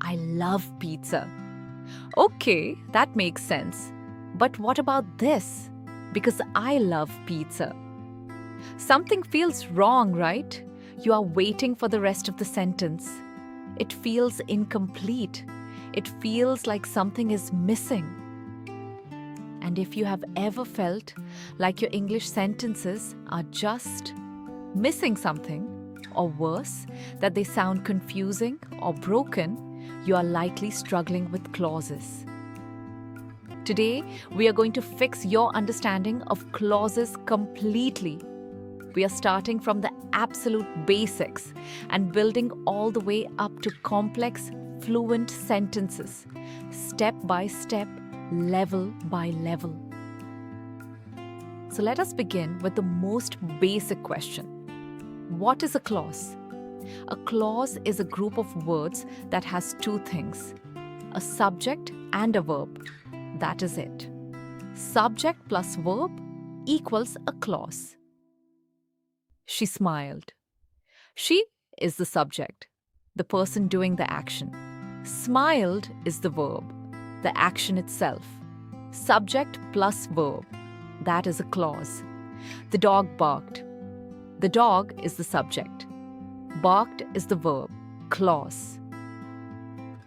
I love pizza. Okay, that makes sense. But what about this? Because I love pizza. Something feels wrong, right? You are waiting for the rest of the sentence. It feels incomplete. It feels like something is missing. And if you have ever felt like your English sentences are just missing something, or worse, that they sound confusing or broken, you are likely struggling with clauses. Today, we are going to fix your understanding of clauses completely. We are starting from the absolute basics and building all the way up to complex, fluent sentences, step by step, level by level. So let us begin with the most basic question. What is a clause? A clause is a group of words that has two things, a subject and a verb. That is it. Subject plus verb equals a clause. She smiled. She is the subject, the person doing the action. Smiled is the verb, the action itself. Subject plus verb, that is a clause. The dog barked. The dog is the subject. Barked is the verb, clause.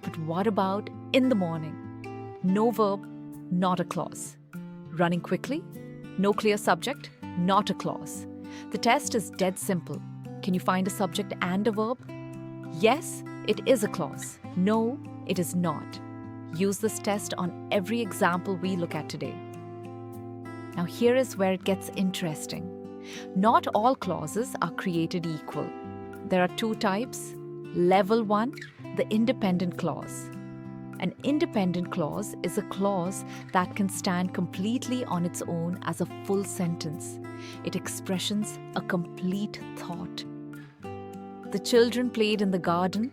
But what about in the morning? No verb, not a clause. Running quickly? No clear subject, not a clause. The test is dead simple. Can you find a subject and a verb? Yes, it is a clause. No, it is not. Use this test on every example we look at today. Now here is where it gets interesting. Not all clauses are created equal. There are two types. Level 1, the independent clause. An independent clause is a clause that can stand completely on its own as a full sentence. It expresses a complete thought. The children played in the garden.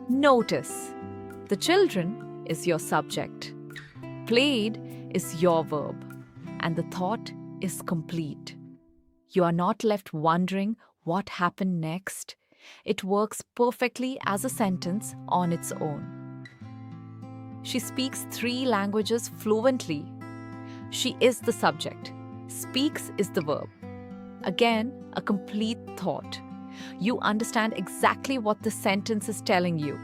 Notice, the children is your subject. Played is your verb. And the thought is complete. You are not left wondering what happened next. It works perfectly as a sentence on its own. She speaks 3 languages fluently. She is the subject. Speaks is the verb. Again, a complete thought. You understand exactly what the sentence is telling you.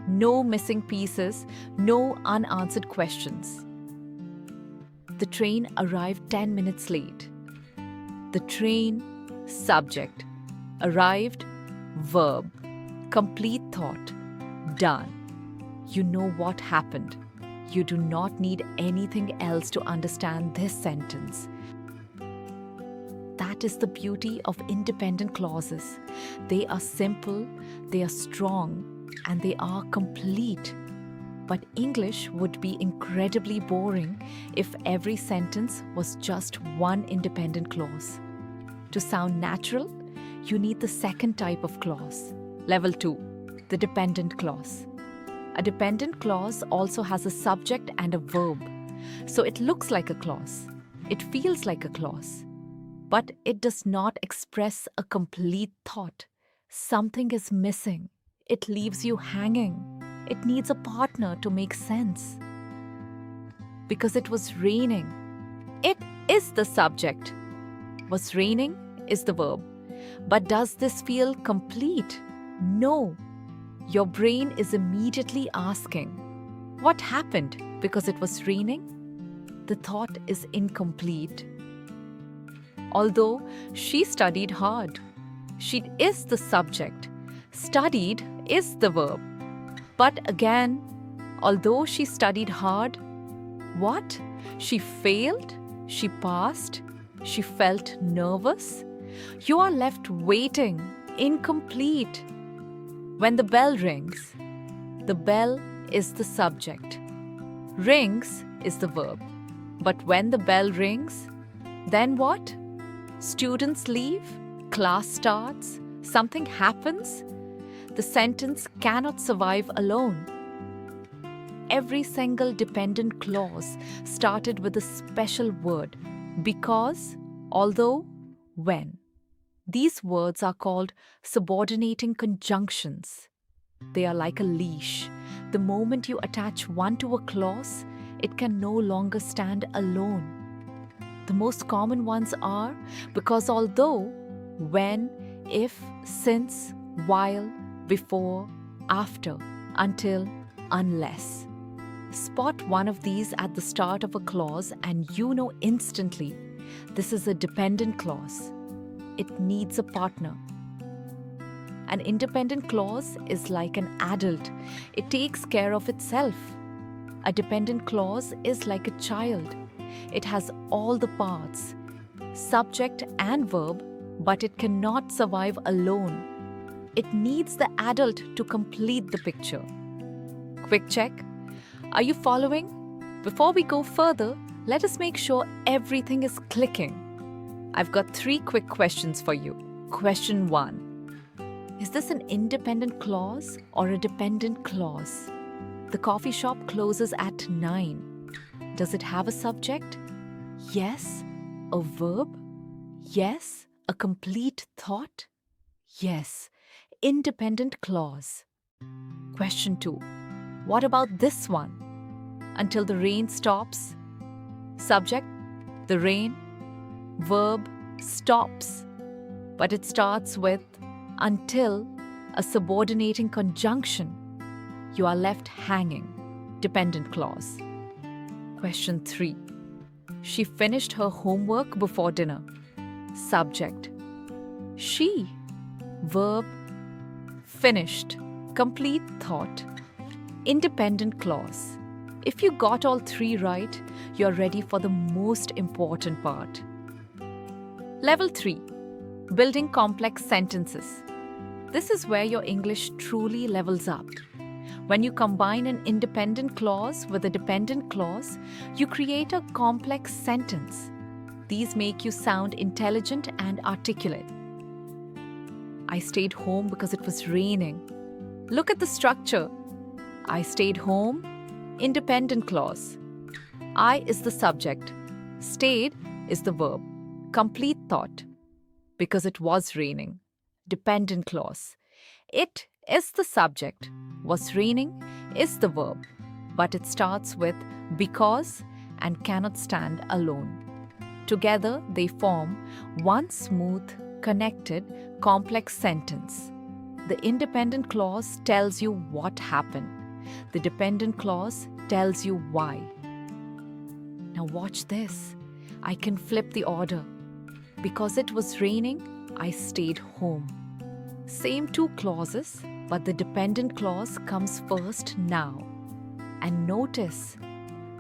No missing pieces, no unanswered questions. The train arrived 10 minutes late. The train, subject. Arrived, verb. Complete thought. Done. You know what happened. You do not need anything else to understand this sentence. That is the beauty of independent clauses. They are simple, they are strong, and they are complete. But English would be incredibly boring if every sentence was just one independent clause. To sound natural, you need the second type of clause, level 2, the dependent clause. A dependent clause also has a subject and a verb, so it looks like a clause. It feels like a clause. But it does not express a complete thought. Something is missing. It leaves you hanging. It needs a partner to make sense. Because it was raining. It is the subject. Was raining is the verb. But does this feel complete? No. Your brain is immediately asking, what happened because it was raining? The thought is incomplete. Although she studied hard. She is the subject. Studied is the verb. But again, although she studied hard, what? She failed? She passed? She felt nervous? You are left waiting, incomplete. When the bell rings, the bell is the subject. Rings is the verb. But when the bell rings, then what? Students leave? Class starts? Something happens? The sentence cannot survive alone. Every single dependent clause started with a special word, because, although, when. These words are called subordinating conjunctions. They are like a leash. The moment you attach one to a clause, it can no longer stand alone. The most common ones are because, although, when, if, since, while, before, after, until, unless. Spot one of these at the start of a clause and you know instantly this is a dependent clause. It needs a partner. An independent clause is like an adult. It takes care of itself. A dependent clause is like a child. It has all the parts, subject and verb, but it cannot survive alone. It needs the adult to complete the picture. Quick check. Are you following? Before we go further, let us make sure everything is clicking. I've got 3 quick questions for you. Question 1. Is this an independent clause or a dependent clause? The coffee shop closes at 9. Does it have a subject? Yes. A verb? Yes. A complete thought? Yes. Independent clause. Question 2. What about this one? Until the rain stops. Subject, the rain. Verb, stops. But it starts with until, a subordinating conjunction. You are left hanging. Dependent clause. Question 3. She finished her homework before dinner. Subject. She. Verb. Finished. Complete thought. Independent clause. If you got all 3 right, you're ready for the most important part. Level 3. Building complex sentences. This is where your English truly levels up. When you combine an independent clause with a dependent clause, you create a complex sentence. These make you sound intelligent and articulate. I stayed home because it was raining. Look at the structure. I stayed home, independent clause. I is the subject. Stayed is the verb. Complete thought. Because it was raining. Dependent clause. It is the subject. Was raining is the verb. But it starts with because and cannot stand alone. Together they form one smooth, connected, complex sentence. The independent clause tells you what happened. The dependent clause tells you why. Now watch this. I can flip the order. Because it was raining, I stayed home. Same 2 clauses, but the dependent clause comes first now. And notice,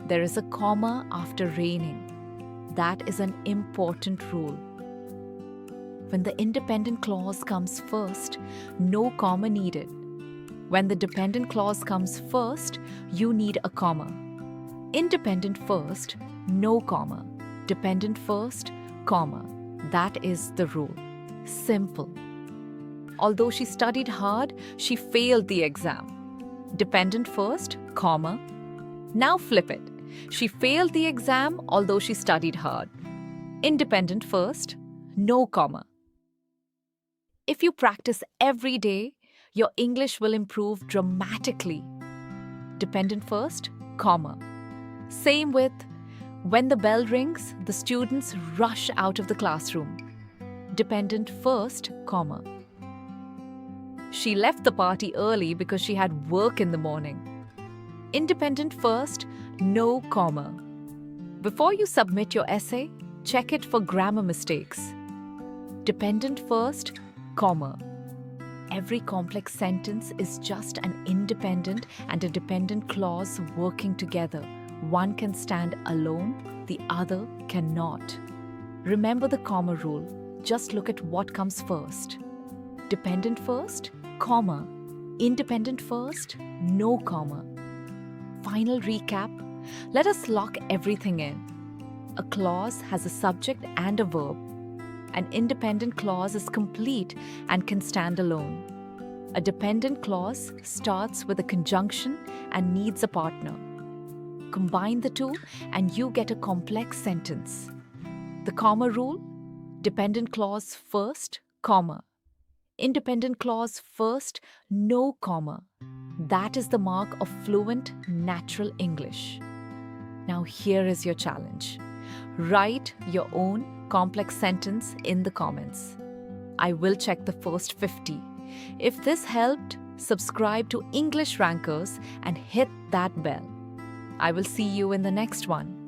there is a comma after raining. That is an important rule. When the independent clause comes first, no comma needed. When the dependent clause comes first, you need a comma. Independent first, no comma. Dependent first, comma. That is the rule. Simple. Although she studied hard, she failed the exam. Dependent first, comma. Now flip it. She failed the exam although she studied hard. Independent first, no comma. If you practice every day, your English will improve dramatically. Dependent first, comma. Same with when the bell rings, the students rush out of the classroom. Dependent first, comma. She left the party early because she had work in the morning. Independent first, no comma. Before you submit your essay, check it for grammar mistakes. Dependent first, comma. Every complex sentence is just an independent and a dependent clause working together. One can stand alone, the other cannot. Remember the comma rule. Just look at what comes first. Dependent first, comma. Independent first, no comma. Final recap. Let us lock everything in. A clause has a subject and a verb. An independent clause is complete and can stand alone. A dependent clause starts with a conjunction and needs a partner. Combine the two and you get a complex sentence. The comma rule, dependent clause first, comma. Independent clause first, no comma. That is the mark of fluent, natural English. Now, here is your challenge. Write your own complex sentence in the comments. I will check the first 50. If this helped, subscribe to English Rankers and hit that bell. I will see you in the next one.